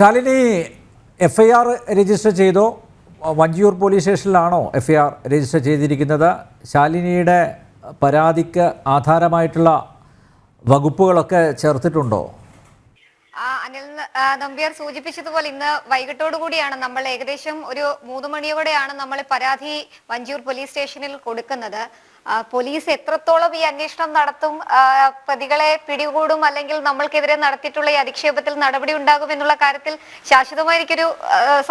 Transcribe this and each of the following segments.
Shalini FIR register ചെയ്തോ? Vanchiyoor police സ്റ്റേഷനിലാണോ FIR register ചെയ്തിരിക്കുന്നത്? ശാലിനിയുടെ പരാതിക്ക് ആധാരമായിട്ടുള്ള വകുപ്പുകളൊക്കെ ചേർത്തിട്ടുണ്ടോ? അനിൽ നമ്പ്യാർ സൂചിപ്പിച്ചതുപോലെ ഇന്ന് വൈകിട്ടോടുകൂടിയാണ് നമ്മൾ ഏകദേശം ഒരു 3 മണിയോടെയാണ് നമ്മൾ പരാതി വഞ്ചിയൂർ പോലീസ് സ്റ്റേഷനിൽ കൊടുക്കുന്നത്. പോലീസ് എത്രത്തോളം ഈ അന്വേഷണം നടത്തും, പ്രതികളെ പിടികൂടും, അല്ലെങ്കിൽ നമ്മൾക്കെതിരെ നടത്തിയിട്ടുള്ള ഈ അധിക്ഷേപത്തിൽ നടപടി ഉണ്ടാകും എന്നുള്ള കാര്യത്തിൽ ശാശ്വതമായ എനിക്കൊരു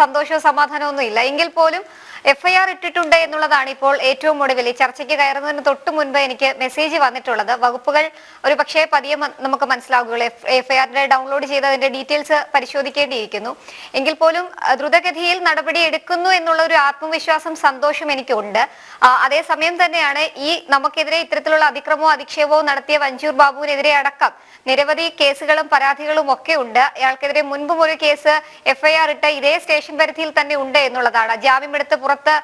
സന്തോഷവും സമാധാനവും ഒന്നും ഇല്ല. എങ്കിൽ പോലും എഫ്ഐആർ ഇട്ടിട്ടുണ്ട് എന്നുള്ളതാണ് ഇപ്പോൾ ഏറ്റവും ഒടുവിൽ ഈ ചർച്ചയ്ക്ക് കയറുന്നതിന് തൊട്ട് മുൻപ് എനിക്ക് മെസ്സേജ് വന്നിട്ടുള്ളത്. വകുപ്പുകൾ ഒരു പക്ഷേ പതിയെ നമുക്ക് മനസ്സിലാകുകയുള്ളൂ. എഫ്ഐആറിന്റെ ഡൗൺലോഡ് ചെയ്ത് അതിന്റെ ഡീറ്റെയിൽസ് പരിശോധിക്കേണ്ടിയിരിക്കുന്നു. എങ്കിൽ പോലും ദ്രുതഗതിയിൽ നടപടി എടുക്കുന്നു എന്നുള്ള ഒരു ആത്മവിശ്വാസം, സന്തോഷം എനിക്കുണ്ട്. അതേസമയം തന്നെയാണ് ഈ നമുക്കെതിരെ ഇത്തരത്തിലുള്ള അതിക്രമവും അധിക്ഷേപവും നടത്തിയ വഞ്ചിയൂർ ബാബുവിനെതിരെ അടക്കം നിരവധി കേസുകളും പരാതികളും ഒക്കെ ഉണ്ട്. അയാൾക്കെതിരെ മുൻപും ഒരു കേസ് എഫ്ഐആർ ഇട്ട് ഇതേ സ്റ്റേഷൻ പരിധിയിൽ തന്നെ ഉണ്ട് എന്നുള്ളതാണ്. ജാമ്യമെടുത്ത് പുറത്ത്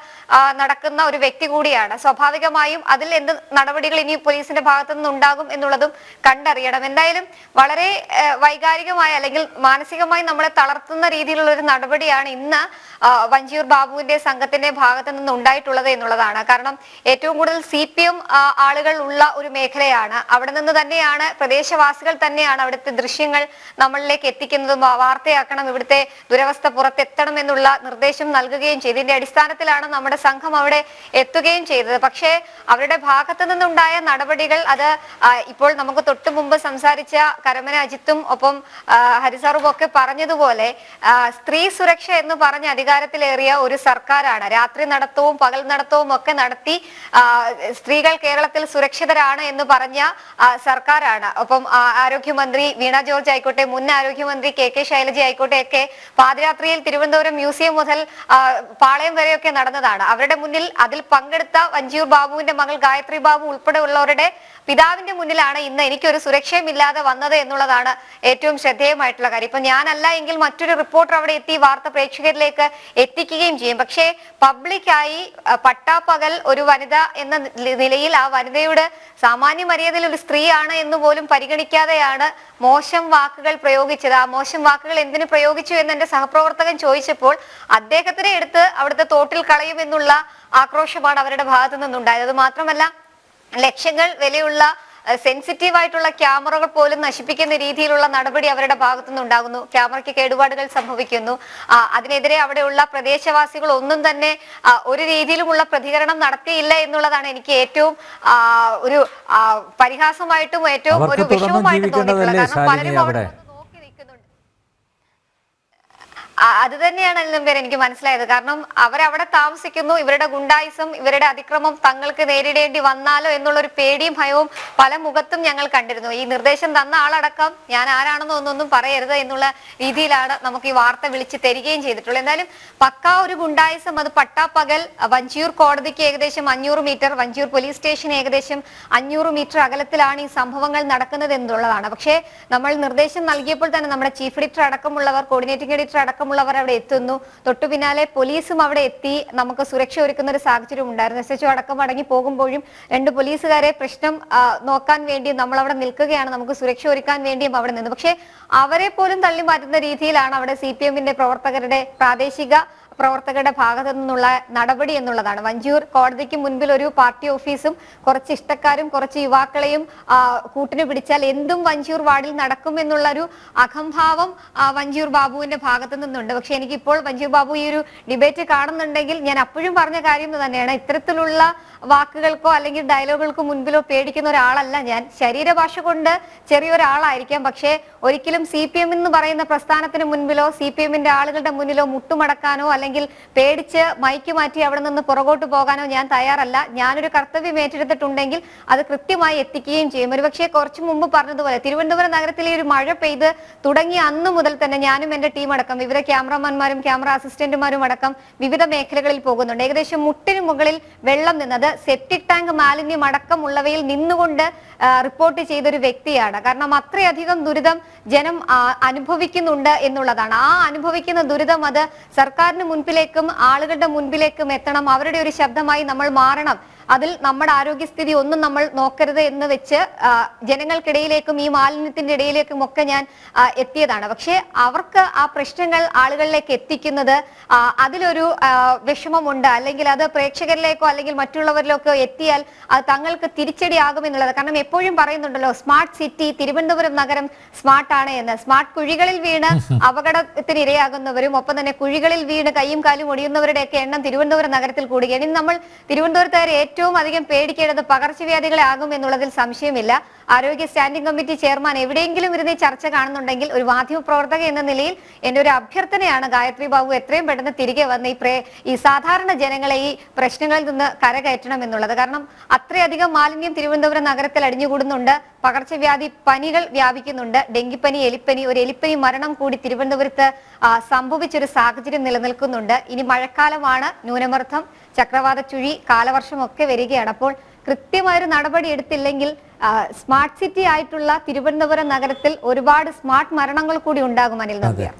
നടക്കുന്ന ഒരു വ്യക്തി കൂടിയാണ്. സ്വാഭാവികമായും അതിൽ എന്ത് നടപടികൾ ഇനി പോലീസിന്റെ ഭാഗത്തു നിന്നുണ്ടാകും എന്നുള്ളതും കണ്ടറിയണം. എന്തായാലും വളരെ വൈകാരികമായ അല്ലെങ്കിൽ മാനസികമായി നമ്മളെ തളർത്തുന്ന രീതിയിലുള്ള ഒരു നടപടിയാണ് ഇന്ന് വഞ്ചിയൂർ ബാബുവിന്റെ സംഘത്തിന്റെ ഭാഗത്തു നിന്ന് ഉണ്ടായിട്ടുള്ളത് എന്നുള്ളതാണ്. കാരണം ഏറ്റവും കൂടുതൽ CPM ആളുകൾ ഉള്ള ഒരു മേഖലയാണ്. അവിടെ നിന്ന് തന്നെയാണ് പ്രദേശവാസികൾ തന്നെയാണ് അവിടുത്തെ ദൃശ്യങ്ങൾ നമ്മളിലേക്ക് എത്തിക്കുന്നതും വാർത്തയാക്കണം, ഇവിടുത്തെ ദുരവസ്ഥ പുറത്തെത്തണം എന്നുള്ള നിർദ്ദേശം നൽകുകയും ചെയ്തു. ഇതിന്റെ അടിസ്ഥാനത്തിലാണ് നമ്മുടെ സംഘം അവിടെ എത്തുകയും ചെയ്തത്. പക്ഷേ അവരുടെ ഭാഗത്തു നിന്നുണ്ടായ നടപടികൾ അത് ഇപ്പോൾ നമുക്ക് തൊട്ടു മുമ്പ് സംസാരിച്ച കരമന അജിത്തും ഒപ്പം ഹരിസാറും ഒക്കെ പറഞ്ഞതുപോലെ സ്ത്രീ സുരക്ഷ എന്ന് പറഞ്ഞ അധികാരത്തിലേറിയ ഒരു സർക്കാരാണ്. രാത്രി നടത്തവും പകൽ നടത്തവും ഒക്കെ നടത്തി സ്ത്രീകൾ കേരളത്തിൽ സുരക്ഷിതരാണ് എന്ന് പറഞ്ഞ സർക്കാരാണ്. ഒപ്പം ആരോഗ്യമന്ത്രി വീണ ജോർജ് ആയിക്കോട്ടെ, മുൻ ആരോഗ്യമന്ത്രി KK ശൈലജ ആയിക്കോട്ടെ ഒക്കെ പാതിരാത്രിയിൽ തിരുവനന്തപുരം മ്യൂസിയം മുതൽ പാളയം വരെയൊക്കെ നടന്നതാണ്. അവരുടെ മുന്നിൽ അതിൽ പങ്കെടുത്ത വഞ്ചിയൂർ ബാബുവിന്റെ മകൾ ഗായത്രി ബാബു ഉൾപ്പെടെ ഉള്ളവരുടെ പിതാവിന്റെ മുന്നിലാണ് ഇന്ന് എനിക്കൊരു സുരക്ഷയും ഇല്ലാതെ വന്നത് എന്നുള്ളതാണ് ഏറ്റവും ശ്രദ്ധേയമായിട്ടുള്ള കാര്യം. ഇപ്പൊ ഞാനല്ല എങ്കിൽ മറ്റൊരു റിപ്പോർട്ടർ അവിടെ എത്തി വാർത്ത പ്രേക്ഷകരിലേക്ക് എത്തിക്കുകയും ചെയ്യും. പക്ഷേ പബ്ലിക്കായി പട്ടാപ്പകൽ ഒരു വനിത എന്ന നിലയിൽ ആ വനിതയുടെ സാമാന്യ മര്യാദയിൽ ഒരു സ്ത്രീയാണ് എന്ന് പോലും പരിഗണിക്കാതെയാണ് മോശം വാക്കുകൾ പ്രയോഗിച്ചത്. ആ മോശം വാക്കുകൾ എന്തിനു പ്രയോഗിച്ചു എന്ന് എന്റെ സഹപ്രവർത്തകൻ ചോദിച്ചപ്പോൾ അദ്ദേഹത്തിനെ എടുത്ത് അവിടുത്തെ തോട്ടിൽ കളയുമെന്നുള്ള ആക്രോശമാണ് അവരുടെ ഭാഗത്തു നിന്നുണ്ടായത്. അത് മാത്രമല്ല, ലക്ഷങ്ങൾ വിലയുള്ള സെൻസിറ്റീവ് ആയിട്ടുള്ള ക്യാമറകൾ പോലും നശിപ്പിക്കുന്ന രീതിയിലുള്ള നടപടി അവരുടെ ഭാഗത്തു നിന്നുണ്ടാകുന്നു. ക്യാമറയ്ക്ക് കേടുപാടുകൾ സംഭവിക്കുന്നു. അതിനെതിരെ അവിടെയുള്ള പ്രദേശവാസികൾ ഒന്നും തന്നെ ഒരു രീതിയിലുമുള്ള പ്രതികരണം നടത്തിയില്ല എന്നുള്ളതാണ് എനിക്ക് ഏറ്റവും ഒരു പരിഹാസമായിട്ടും ഏറ്റവും ഒരു വിഷമമായിട്ടും തോന്നിയിട്ടുള്ളത്. കാരണം പലരും അവിടെ നോക്കി നിൽക്കുന്നുണ്ട്. അത് തന്നെയാണ് നമ്പ്യാർ എനിക്ക് മനസ്സിലായത്. കാരണം അവരവിടെ താമസിക്കുന്നു, ഇവരുടെ ഗുണ്ടായിസം, ഇവരുടെ അതിക്രമം തങ്ങൾക്ക് നേരിടേണ്ടി വന്നാലോ എന്നുള്ളൊരു പേടിയും ഭയവും പല മുഖത്തും ഞങ്ങൾ കണ്ടിരുന്നു. ഈ നിർദ്ദേശം തന്ന ആളടക്കം ഞാൻ ആരാണെന്നോ ഒന്നൊന്നും പറയരുത് എന്നുള്ള രീതിയിലാണ് നമുക്ക് ഈ വാർത്ത വിളിച്ച് തരികയും ചെയ്തിട്ടുള്ളത്. എന്തായാലും പക്കാ ഒരു ഗുണ്ടായിസം, അത് പട്ടാപ്പകൽ വഞ്ചിയൂർ കോടതിക്ക് ഏകദേശം 500 മീറ്റർ, വഞ്ചിയൂർ പോലീസ് സ്റ്റേഷൻ ഏകദേശം 500 മീറ്റർ അകലത്തിലാണ് ഈ സംഭവങ്ങൾ നടക്കുന്നത് എന്നുള്ളതാണ്. പക്ഷേ നമ്മൾ നിർദ്ദേശം നൽകിയപ്പോൾ തന്നെ നമ്മുടെ ചീഫ് എഡിറ്റർ അടക്കമുള്ളവർ, കോർഡിനേറ്റിംഗ് എഡിറ്റർ അടക്കമുള്ളവർ അവിടെ എത്തുന്നു. തൊട്ടു പിന്നാലെ പോലീസും അവിടെ എത്തി നമുക്ക് സുരക്ഷ ഒരുക്കുന്ന ഒരു സാഹചര്യം ഉണ്ടായിരുന്നു. SHO അടക്കം മടങ്ങി പോകുമ്പോഴും 2 പോലീസുകാരെ പ്രശ്നം നോക്കാൻ വേണ്ടി നമ്മൾ അവിടെ നിൽക്കുകയാണ്, നമുക്ക് സുരക്ഷ ഒരുക്കാൻ വേണ്ടിയും അവിടെ നിന്ന്. പക്ഷെ അവരെ പോലും തള്ളി മാറ്റുന്ന രീതിയിലാണ് അവിടെ CPMന്റെ പ്രവർത്തകരുടെ, പ്രാദേശിക പ്രവർത്തകരുടെ ഭാഗത്തു നിന്നുള്ള നടപടി എന്നുള്ളതാണ്. വഞ്ചിയൂർ കോടതിക്ക് മുൻപിൽ ഒരു പാർട്ടി ഓഫീസും കുറച്ച് ഇഷ്ടക്കാരും കുറച്ച് യുവാക്കളെയും കൂട്ടിന് പിടിച്ചാൽ എന്തും വഞ്ചിയൂർ വാർഡിൽ നടക്കും എന്നുള്ളൊരു അഹംഭാവം വഞ്ചിയൂർ ബാബുവിന്റെ ഭാഗത്തു നിന്നുണ്ട്. പക്ഷെ എനിക്കിപ്പോൾ വഞ്ചിയൂർ ബാബു ഈ ഒരു ഡിബേറ്റ് കാണുന്നുണ്ടെങ്കിൽ ഞാൻ അപ്പോഴും പറഞ്ഞ കാര്യം തന്നെയാണ്, ഇത്തരത്തിലുള്ള വാക്കുകൾക്കോ അല്ലെങ്കിൽ ഡയലോഗുകൾക്കോ മുൻപിലോ പേടിക്കുന്ന ഒരാളല്ല ഞാൻ. ശരീരഭാഷ കൊണ്ട് ചെറിയൊരാളായിരിക്കാം, പക്ഷേ ഒരിക്കലും CPM എന്ന് പറയുന്ന പ്രസ്ഥാനത്തിന് മുൻപിലോ CPMന്റെ ആളുകളുടെ മുന്നിലോ മുട്ടുമടക്കാനോ അല്ലെങ്കിൽ പേടിച്ച് മൈക്ക് മാറ്റി അവിടെ നിന്ന് പുറകോട്ട് പോകാനോ ഞാൻ തയ്യാറല്ല. ഞാനൊരു കർത്തവ്യം ഏറ്റെടുത്തിട്ടുണ്ടെങ്കിൽ അത് കൃത്യമായി എത്തിക്കുകയും ചെയ്യും. ഒരുപക്ഷെ കുറച്ചു മുമ്പ് പറഞ്ഞതുപോലെ തിരുവനന്തപുരം നഗരത്തിലെ ഒരു മഴ പെയ്ത് തുടങ്ങിയ അന്നു മുതൽ തന്നെ ഞാനും എന്റെ ടീം അടക്കം വിവിധ ക്യാമറമാൻമാരും ക്യാമറ അസിസ്റ്റന്റുമാരും അടക്കം വിവിധ മേഖലകളിൽ പോകുന്നുണ്ട്. ഏകദേശം മുട്ടിന് മുകളിൽ വെള്ളം നിന്നത് സെപ്റ്റിക് ടാങ്ക് മാലിന്യം അടക്കമുള്ളവയിൽ നിന്നുകൊണ്ട് റിപ്പോർട്ട് ചെയ്തൊരു വ്യക്തിയാണ്. കാരണം അത്രയധികം ദുരിതം ജനം അനുഭവിക്കുന്നുണ്ട് എന്നുള്ളതാണ്. ആ അനുഭവിക്കുന്ന ദുരിതം അത് സർക്കാരിന് മുൻപിലേക്കും ആളുകളുടെ മുൻപിലേക്കും എത്തണം. അവരുടെ ഒരു ശബ്ദമായി നമ്മൾ മാറണം. അതിൽ നമ്മുടെ ആരോഗ്യസ്ഥിതി ഒന്നും നമ്മൾ നോക്കരുത് എന്ന് വെച്ച് ജനങ്ങൾക്കിടയിലേക്കും ഈ മാലിന്യത്തിന്റെ ഇടയിലേക്കും ഒക്കെ ഞാൻ എത്തിയതാണ്. പക്ഷേ അവർക്ക് ആ പ്രശ്നങ്ങൾ ആളുകളിലേക്ക് എത്തിക്കുന്നത് അതിലൊരു വിഷമമുണ്ട്, അല്ലെങ്കിൽ അത് പ്രേക്ഷകരിലേക്കോ അല്ലെങ്കിൽ മറ്റുള്ളവരിലേക്കോ എത്തിയാൽ അത് തങ്ങൾക്ക് തിരിച്ചടിയാകുമെന്നുള്ളത്. കാരണം എപ്പോഴും പറയുന്നുണ്ടല്ലോ സ്മാർട്ട് സിറ്റി, തിരുവനന്തപുരം നഗരം സ്മാർട്ടാണ് എന്ന്. സ്മാർട്ട് കുഴികളിൽ വീണ് അപകടത്തിന് ഇരയാകുന്നവരും ഒപ്പം തന്നെ കുഴികളിൽ വീണ് കൈയും കാലും ഒടിയുന്നവരുടെയൊക്കെ എണ്ണം തിരുവനന്തപുരം നഗരത്തിൽ കൂടുകയാണ്. ഇനി നമ്മൾ തിരുവനന്തപുരത്തുകാർ ഏറ്റവും അധികം പേടിക്കേണ്ടത് പകർച്ചവ്യാധികളെ ആകും എന്നുള്ളതിൽ സംശയമില്ല. ആരോഗ്യ സ്റ്റാൻഡിംഗ് കമ്മിറ്റി ചെയർമാൻ എവിടെയെങ്കിലും ഇരുന്ന് ഈ ചർച്ച കാണുന്നുണ്ടെങ്കിൽ ഒരു മാധ്യമ പ്രവർത്തക എന്ന നിലയിൽ എന്റെ ഒരു അഭ്യർത്ഥനയാണ്, ഗായത്രി ബാബു എത്രയും പെട്ടെന്ന് തിരികെ വന്ന് ഈ സാധാരണ ജനങ്ങളെ ഈ പ്രശ്നങ്ങളിൽ നിന്ന് കരകയറ്റണം എന്നുള്ളത്. കാരണം അത്രയധികം മാലിന്യം തിരുവനന്തപുരം നഗരത്തിൽ അടിഞ്ഞുകൂടുന്നുണ്ട്. പകർച്ചവ്യാധി പനികൾ വ്യാപിക്കുന്നുണ്ട്. ഡെങ്കിപ്പനി, എലിപ്പനി, ഒരു എലിപ്പനി മരണം കൂടി തിരുവനന്തപുരത്ത് സംഭവിച്ചൊരു സാഹചര്യം നിലനിൽക്കുന്നുണ്ട്. ഇനി മഴക്കാലമാണ്, ന്യൂനമർദ്ദം, ചക്രവാത ചുഴി, കാലവർഷം ഒക്കെ വരികയാണ്. അപ്പോൾ കൃത്യമായൊരു നടപടി എടുത്തില്ലെങ്കിൽ സ്മാർട്ട് സിറ്റി ആയിട്ടുള്ള തിരുവനന്തപുരം നഗരത്തിൽ ഒരുപാട് സ്മാർട്ട് മരണങ്ങൾ കൂടി ഉണ്ടാകും. അനിൽ നമ്പ്യാർ.